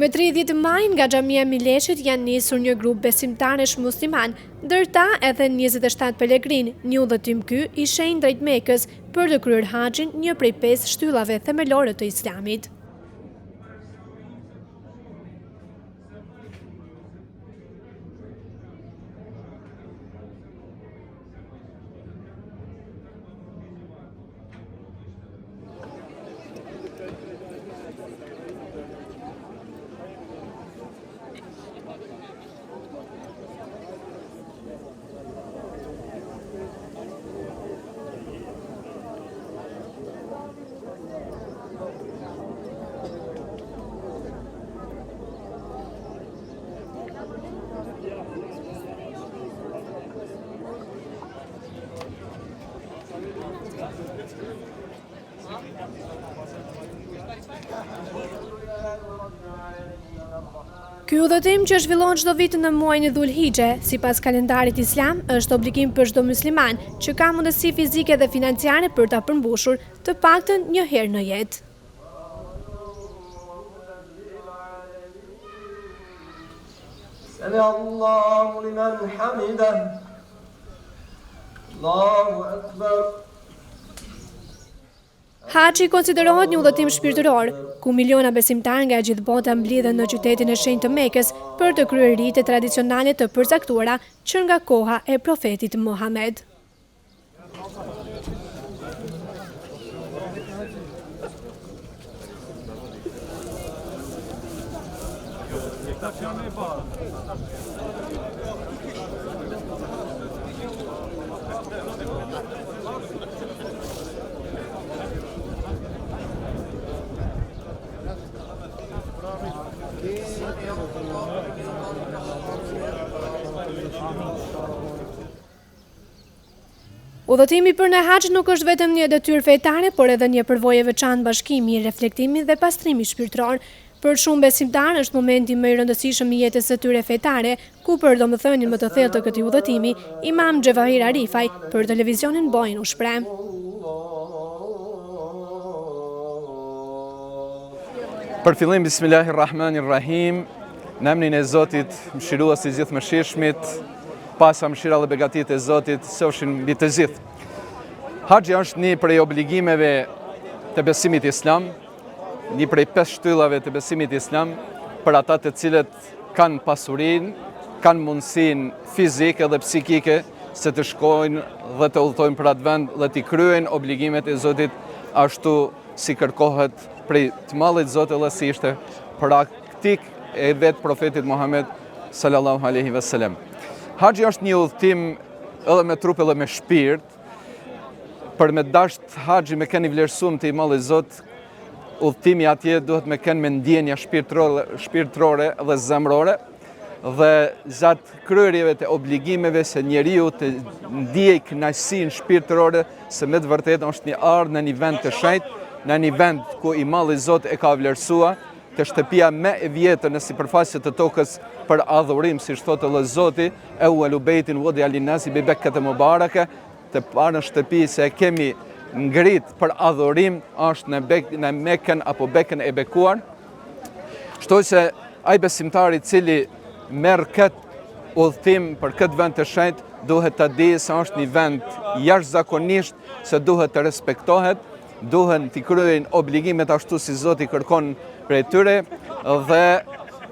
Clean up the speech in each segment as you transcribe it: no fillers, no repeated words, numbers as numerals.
Me 30 maj nga Xhamia Mileshit janë nisur një grup besimtarësh musliman, ndërta edhe 27 pelegrin. Një udhëtim ky i shenjë drejt Mekës për të kryer haxhin, një prej 5 shtyllave themelore të Islamit. Ky udhëtim që zhvillon çdo vit në muajin e Dhulhixhe, sipas kalendarit islam, është obligim për çdo musliman që ka mundësi fizike dhe financiare për ta përmbushur të paktën një herë në jetë. Allahu liman hamidah. Allahu akbar. Haxhi konsiderohet një udhëtim shpirtëror, ku miliona besimtarë nga gjithë bota mblidhen në qytetin e shenjtë të Mekës për të kryer rite tradicionale të përcaktuara që nga koha e profetit Muhammed. Udhëtimi për në haxh nuk është vetëm një detyrë fetare, por edhe një përvojë e veçantë bashkimi, reflektimi dhe pastrimi shpirtëror. Për shumë besimtarë është momenti më i rëndësishëm i jetës së tyre fetare, ku për domethënien më të thellë të këtij udhëtimi, Imam Xhavahir Arifaj për televizionin Bojën u shpreh. Për fillim, Bismillahirrahmanirrahim, në emrin e Zotit, mëshirues i gjithë mëshirshmit, pasa mëshira dhe begatit e Zotit, sofshin mbi të gjithë. Haxhi është një prej obligimeve të besimit islam, një prej 5 shtyllave të besimit islam, për ata të cilët kanë pasurinë, kanë mundësinë fizike dhe psikike se të shkojnë dhe të udhtojnë për atë vend dhe të kryejnë obligimet e Zotit ashtu si kërkohet prej të mallit Zotit dhe si ishte praktik e vetë profetit Muhammed sallallahu alaihi wasallam. Haxhi është një udhëtim edhe me trup edhe me shpirt. Për me dasht haxhi me keni vlerësuar të i malli Zot, udhëtimi atje duhet me kenë me ndjenja shpirtërore dhe zemrore, dhe gjatë kryerjeve të obligimeve se njeriu të ndjej kënaqësinë shpirtërore se me të vërtetë është një ardhmë në një vend të shenjtë, në një vend ku i malli Zot e ka vlerësuar, të shtëpia me e vjetër në sipërfaqe të tokës për adhurim, si thotë edhe Zoti, awwalu bejtin wudi'a linnasi bi Bekkete mubarake, të parën shtëpi se e kemi ngrit për adhurim është në Mekën apo Bekën e bekuar. Kështu që ai besimtari i cili merr këtë udhëtim për këtë vend të shenjtë duhet ta di se është një vend jashtëzakonisht, se duhet të respektohet, duhen të kryejnë obligimet ashtu si Zoti kërkon prej tyre, dhe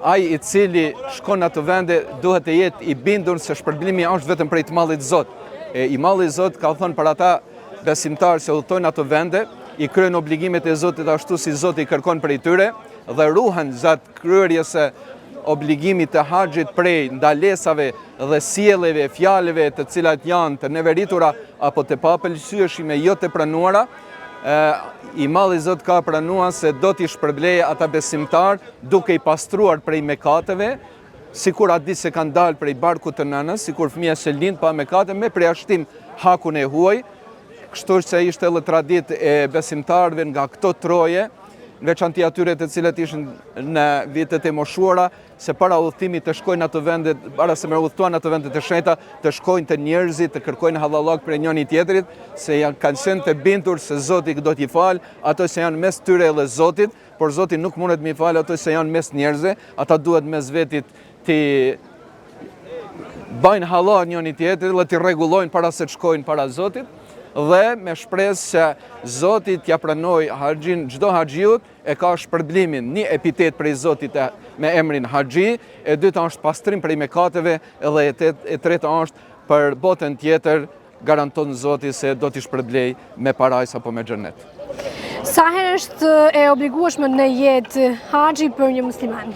ai i cili shkon në ato vende duhet të jetë i bindur se shpërblimi është vetëm prej të mallit Zot. I malli Zot ka thënë për ata besimtarë që udhtojnë ato vende, i kryejnë obligimet e Zotit ashtu si Zoti kërkon prej tyre dhe ruhen gjatë kryerjes së obligimit të haxhit prej ndalesave dhe sjelljeve, fjalëve të cilat janë të neveritura apo të papëlqyeshme, jo të pranuara. I malli Zot ka pranuar se do t'i shpërblejë ata besimtar duke i pastruar prej mëkateve, sikur atë ditë se kanë dalë prej barkut të nënës, sikur fëmia që lind pa mëkate me përjashtim hakun e huaj. Kështu që ishte edhe traditë e besimtarëve nga këto troje, në veçanti atyre të cilët ishin në vitet e moshuara, se para udhëtimit të shkojnë atë vende, para se me udhëtuan atë vende të shenjta, të shkojnë te njerëzit, të kërkojnë hallallak për njëri tjetrit, se kanë qenë të bindur se Zoti do t'i fal, ato që janë mes tyre dhe Zotit, por Zoti nuk mundet mi fal ato që janë mes njerëzve, ata duhet mes vetit t'i bajnë hallall njëri tjetrit dhe t'i rregullojnë para se të shkojnë para Zotit, dhe me shpresë se Zoti t'ja pranoj haxhin, çdo haxhiut e ka shpërblimin, një epitet prej Zotit me emrin haxhi, e dyta është pastrim prej mëkateve, edhe e treta është për botën tjetër garanton Zoti se do t'i shpërblej me parajs apo me xhenet. Sa herë është e obligueshme në jetë haxhi për një musliman?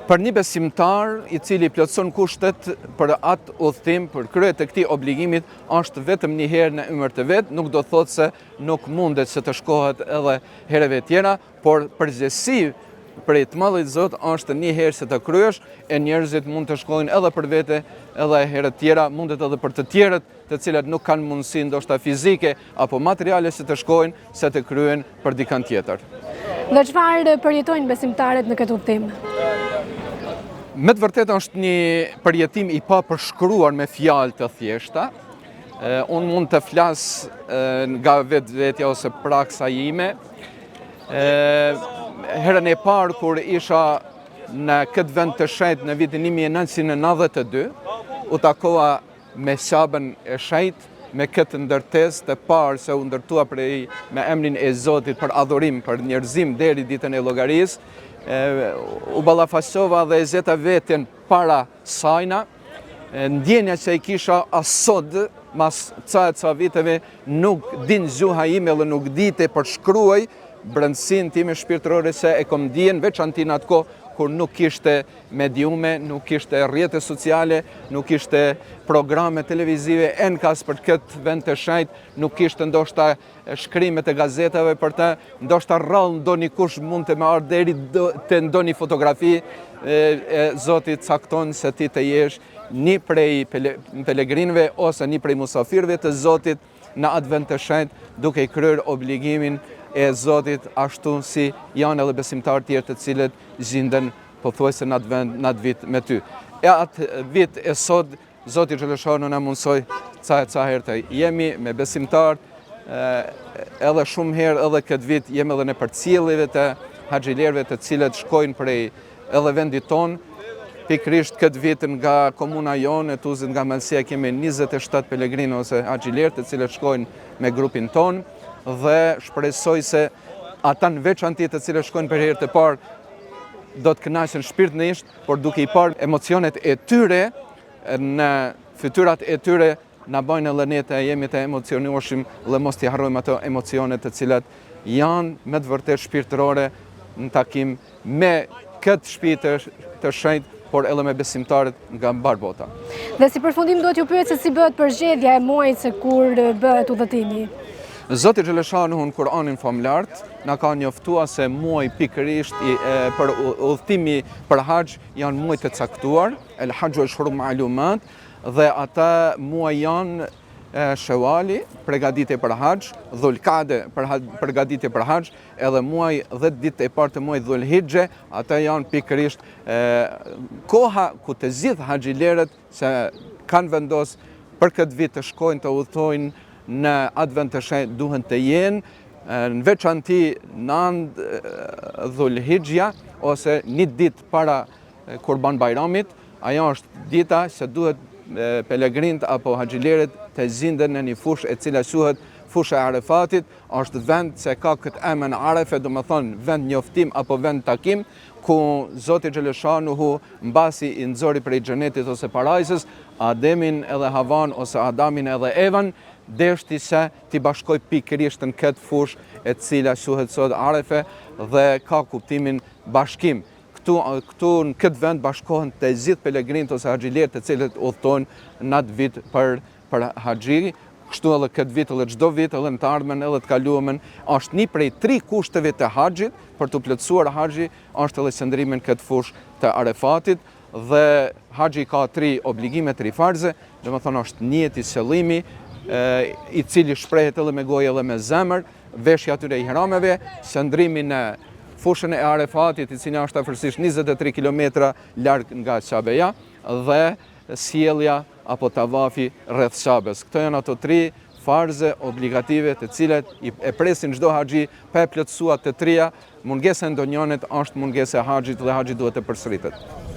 Për një besimtar i cili plotson kushtet për atë udhëtim, për krye të këtij obligimit, është vetëm një herë në emër të vet, nuk do thotë se nuk mundet se të shkohet edhe herëve tjera, por përgjegjësi prej të Madhit Zot është një herë se të kryesh, e njerëzit mund të shkojnë edhe për vete, edhe herë tjera, mundet edhe për të tjerët, të cilat nuk kanë mundësi ndoshta fizike apo materiale se të shkojnë, se të kryen për dikant tjetër. Dhe çfarë përjetojnë besimtarët në këtë udhëtim? Me të vërtetë është një përjetim i pa përshkruar me fjalë të thjeshta. Unë mund të flas nga vetja ose praksa ime. Herën e parë kur isha në këtë vend të shenjtë në vitin 1992, u takova me Shabën e shenjtë, me këtë ndërtesë të parë se u ndërtua me emrin e Zotit për adhurim, për njerëzim deri ditën e llogarisë. U ballafaqova dhe e zeta veten para sajna, ndjenja që i kisha asod, mas ca viteve nuk din gjuha ime dhe nuk dite për shkruaj brendësinë time shpirtërore se e kom ndjen veçanti në atë kohë kur nuk kishte mediume, nuk kishte rrjete sociale, nuk kishte programe televizive enkas për këtë vend të shenjtë, nuk kishte ndoshta shkrimet e gazetave për të, ndoshta rrallë ndonjë kush mund të më ardë deri të ndonjë fotografi, Zoti cakton se ti të jesh një prej pelegrinëve ose një prej musafirëve të Zotit në atë vend të shenjtë, duke i kryer obligimin e Zotit ashtu si janë edhe besimtarë tjerë të cilët gjenden pothuajse në atë vend, në atë vit me ty. E atë vit e sot, Zoti xhaleshano na mundsoi ca herë të jemi me besimtarë, edhe shumë herë edhe këtë vit jemi edhe në përcjelljeve të haxhilerëve të cilët shkojnë prej edhe vendit tonë. Pikrisht këtë vit nga komuna jonë e Tuzit, nga Malësia, kemi 27 pelegrinë ose haxhilerë të cilët shkojnë me grupin tonë, dhe shpresoj se ata në veçanti të cilët shkojnë për herë të parë do të kënaqen shpirtërisht, por duke i parë emocionet e tyre në fytyrat e tyre na bajnë edhe ne të jemi të emocionueshëm dhe mos t'i harrojmë ato emocionet të cilat janë me të vërtetë shpirtërore në takim me këtë shtëpi të shenjtë, por edhe me besimtarët nga mbar bota. Dhe si përfundim do t'ju pyet se si bëhet përgjedhja e muajit se kur bëhet udhëtimi? Zoti xhaleshanu në Kur'anin famlart na ka njoftuar se muaji pikërisht për udhëtimi për haxh janë muaj të caktuar, el haxhu ashhurun ma'lumat, dhe ata muaj janë Shawali, përgatitje për haxh, Dhulqa'de, përgatitje për haxh, edhe muaj 10 ditë e parë të muajit Dhulhijhe, ata janë pikërisht koha ku të gjithë haxhilerët se kanë vendosur për këtë vit të shkojnë të udhtojnë në atë vend të shenjtë duhen të jenë në veçanti në Dhulhijja ose një ditë para Kurban Bayramit. Ajo është dita që duhet pelegrinët apo haxhilerët të zinden në një fushë e cila quhet fusha e Arefatit, është vend që ka këtë emër Arefe, do më thonë vend njoftim apo vend takim, ku Zoti xhaleshanuhu mbasi i nxori prej xhenetit ose parajsës Ademin edhe Havan ose Adamin edhe Evan, deshti se t'i bashkoj pikërisht në këtë fushë e cila quhet sot Arefe dhe ka kuptimin bashkim. Këtu në këtë vend bashkohen të gjithë pelegrinët ose haxhilerët të cilët udhtojnë në atë vit për haxhi. Kështu edhe këtë vit edhe çdo vit edhe në të ardhmen edhe të kaluarmen është një prej 3 kushteve të haxhit për të plotësuar haxhi, është edhe qëndrimi në këtë fushë të Arefatit, dhe haxhi ka 3 obligime, 3 farze, domethënë është niyeti, qëllimi i cili shprehet edhe me gojë edhe me zemër, veshja atyre ihrameve, shëndrimin në fushën e Arefatit, i cili është afërsisht 23 km larg nga Qabeja, dhe sjellja apo tavafi rreth Qabes. Këto janë ato 3 farze obligative të cilat e presin çdo haxhi pa e plotësuar të 3-ja. Mungesa e ndonjërit është mungesa e haxhit dhe haxhi duhet të përsëritet.